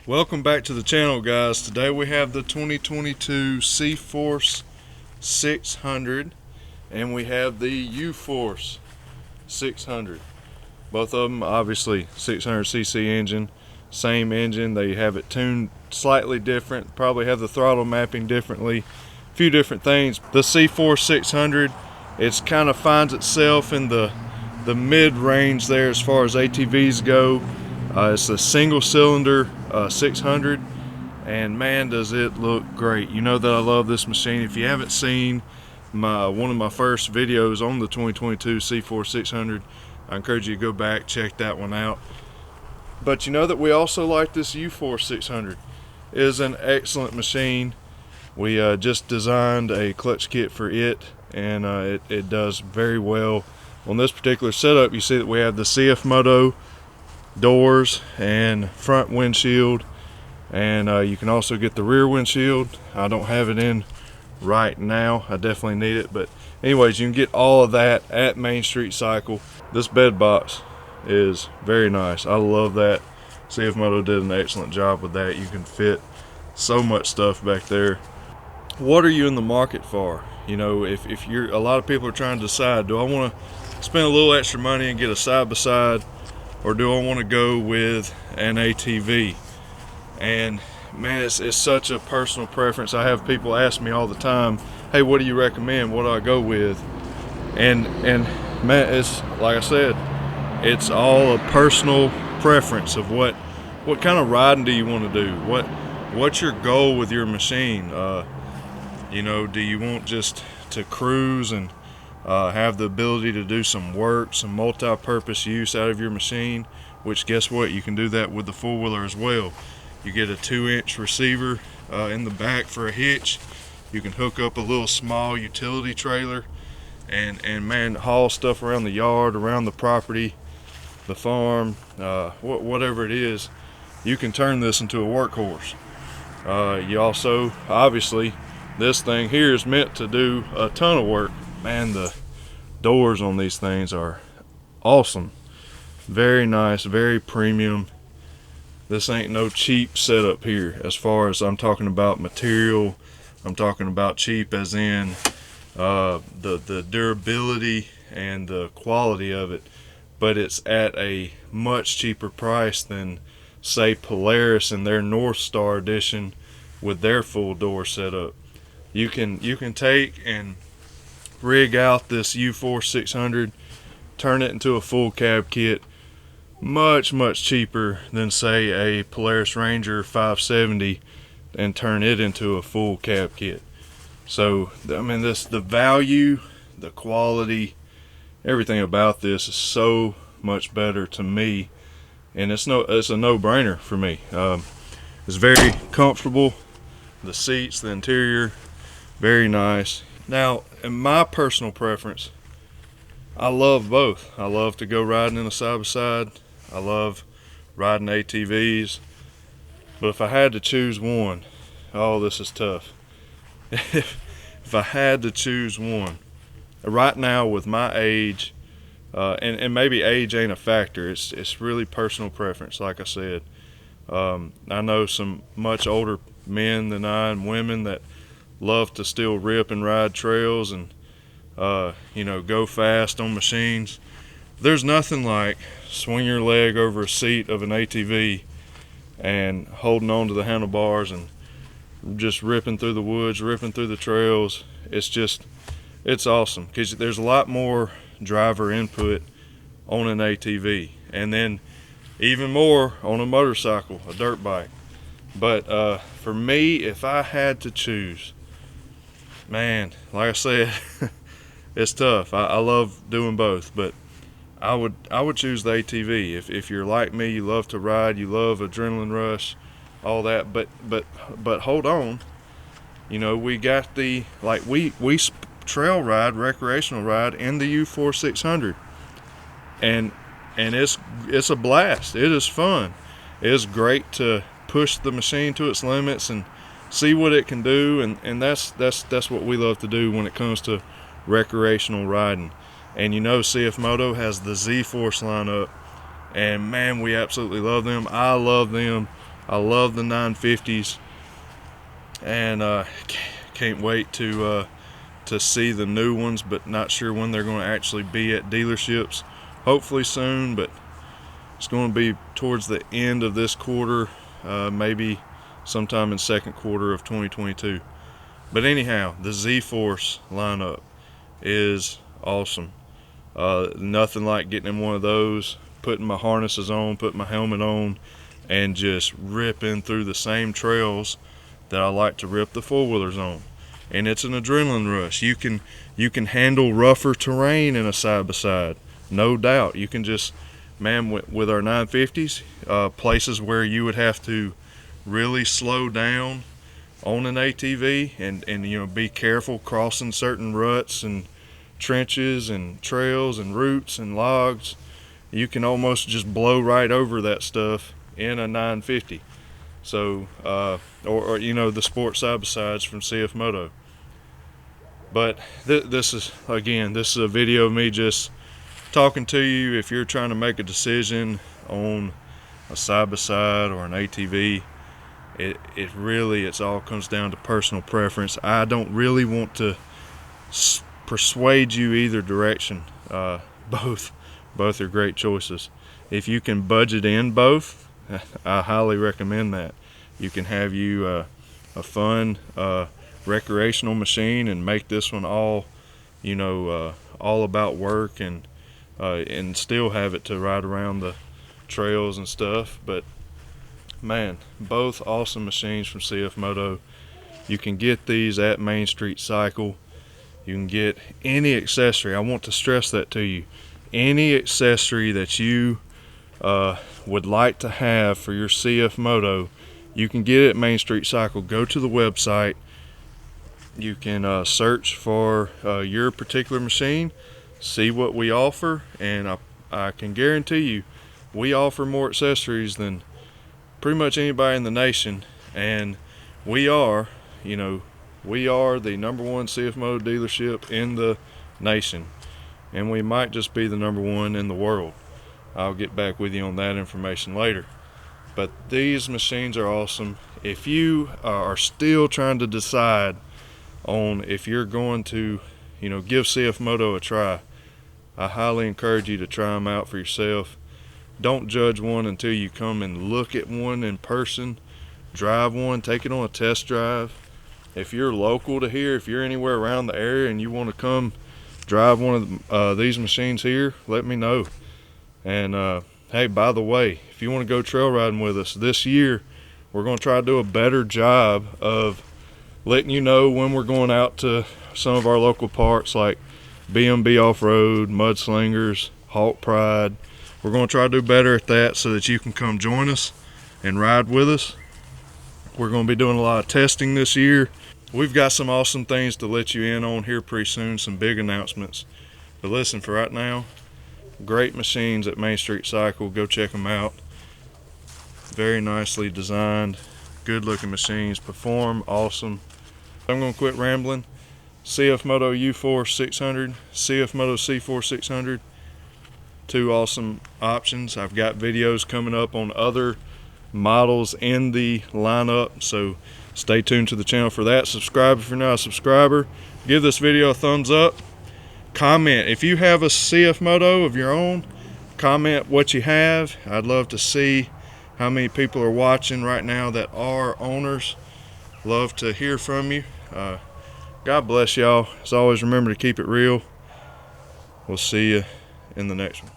Welcome back to the channel, guys. Today we have the 2022 C-Force 600 and we have the U-Force 600. Both of them obviously 600cc engine, same engine. They have it tuned slightly different, probably have the throttle mapping differently, a few different things. The C-Force 600, it's kind of finds itself in the mid-range there as far as ATVs go. It's a single cylinder 600, and man does it look great. You know that I love this machine. If you haven't seen one of my first videos on the 2022 C-Force 600, I encourage you to go back, check that one out. But you know that we also like this U-Force 600. It is an excellent machine. We just designed a clutch kit for it, and it does very well. On this particular setup, you see that we have the CFMoto doors and front windshield, and you can also get the rear windshield. I don't have it in right now. I definitely need it, but anyways, you can get all of that at Main Street Cycle. This bed box is very nice. I love that. CFMoto did an excellent job with that. You can fit so much stuff back there. What are you in the market for? You know, if you're, a lot of people are trying to decide, do I want to spend a little extra money and get a side-by-side, or do I want to go with an ATV? And man, it's such a personal preference. I have people ask me all the time, hey, what do you recommend? What do I go with? And man, it's like I said, it's all a personal preference of what kind of riding do you want to do? What's your goal with your machine? You know, do you want just to cruise and have the ability to do some work, some multi-purpose use out of your machine? Which, guess what, you can do that with the four-wheeler as well. You get a 2-inch receiver in the back for a hitch. You can hook up a little small utility trailer and man, haul stuff around the yard, around the property, the farm, whatever it is. You can turn this into a workhorse. You also, obviously, this thing here is meant to do a ton of work. Man, the doors on these things are awesome. Very nice, very premium. This ain't no cheap setup here. As far as I'm talking about material, I'm talking about cheap as in the durability and the quality of it. But it's at a much cheaper price than, say, Polaris and their North Star edition with their full door setup. You can take and rig out this U-Force 600, turn it into a full cab kit, much cheaper than, say, a Polaris Ranger 570, and turn it into a full cab kit. So I mean, the value, the quality, everything about this is so much better to me, and it's a no-brainer for me. It's very comfortable. The seats, the interior, very nice. Now, in my personal preference, I love both. I love to go riding in a side-by-side. I love riding ATVs. But if I had to choose one, oh, this is tough. If I had to choose one, right now with my age, and maybe age ain't a factor, it's really personal preference, like I said. I know some much older men than I and women that love to still rip and ride trails and you know, go fast on machines. There's nothing like swing your leg over a seat of an ATV and holding on to the handlebars and just ripping through the woods, ripping through the trails. It's awesome because there's a lot more driver input on an ATV, and then even more on a motorcycle, a dirt bike. But for me, if I had to choose, man, like I said, it's tough. I love doing both, but I would choose the ATV. If you're like me, you love to ride, you love adrenaline rush, all that. But hold on, you know, we got we trail ride, recreational ride in the U-Force 600, and it's a blast. It is fun. It's great to push the machine to its limits and see what it can do, and that's what we love to do when it comes to recreational riding. And you know, CFMoto has the Z-Force lineup, and man, we absolutely love them. I love them I love the 950s, and can't wait to see the new ones, but not sure when they're going to actually be at dealerships. Hopefully soon, but it's going to be towards the end of this quarter, maybe sometime in second quarter of 2022. But anyhow, the Z-Force lineup is awesome. Nothing like getting in one of those, putting my harnesses on, putting my helmet on, and just ripping through the same trails that I like to rip the four-wheelers on. And it's an adrenaline rush. You can handle rougher terrain in a side-by-side, no doubt. You can just, man, with our 950s, places where you would have to really slow down on an ATV and be careful crossing certain ruts and trenches and trails and roots and logs, you can almost just blow right over that stuff in a 950. So or the sport side-by-sides from CF Moto. But this is a video of me just talking to you. If you're trying to make a decision on a side-by-side or an ATV, it all comes down to personal preference. I don't really want to persuade you either direction. Both are great choices. If you can budget in both, I highly recommend that. You can have a fun recreational machine and make this one all about work, and still have it to ride around the trails and stuff. But man, both awesome machines from CF Moto. You can get these at Main Street Cycle. You can get any accessory. I want to stress that to you. Any accessory that you would like to have for your CF Moto, you can get it at Main Street Cycle. Go to the website. You can search for your particular machine, see what we offer, and I can guarantee you we offer more accessories than pretty much anybody in the nation. And we are the #1 CF Moto dealership in the nation, and we might just be the #1 in the world. I'll get back with you on that information later. But these machines are awesome. If you are still trying to decide on if you're going to give CF Moto a try, I highly encourage you to try them out for yourself. Don't judge one until you come and look at one in person. Drive one, take it on a test drive. If you're local to here, if you're anywhere around the area and you want to come drive one of these machines here, let me know. And hey, by the way, if you want to go trail riding with us this year, we're going to try to do a better job of letting you know when we're going out to some of our local parks like BMB Off-Road, Mudslingers, Hawk Pride. We're going to try to do better at that so that you can come join us and ride with us. We're going to be doing a lot of testing this year. We've got some awesome things to let you in on here pretty soon, some big announcements. But listen, for right now, great machines at Main Street Cycle. Go check them out. Very nicely designed, good looking machines, perform awesome. I'm going to quit rambling. CF Moto U-Force 600, CF Moto C-Force 600, two awesome options. I've got videos coming up on other models in the lineup, so stay tuned to the channel for that. Subscribe if you're not a subscriber. Give this video a thumbs up. Comment if you have a CF Moto of your own. Comment what you have. I'd love to see how many people are watching right now that are owners. Love to hear from you. God bless y'all. As always, remember to keep it real. We'll see you in the next one.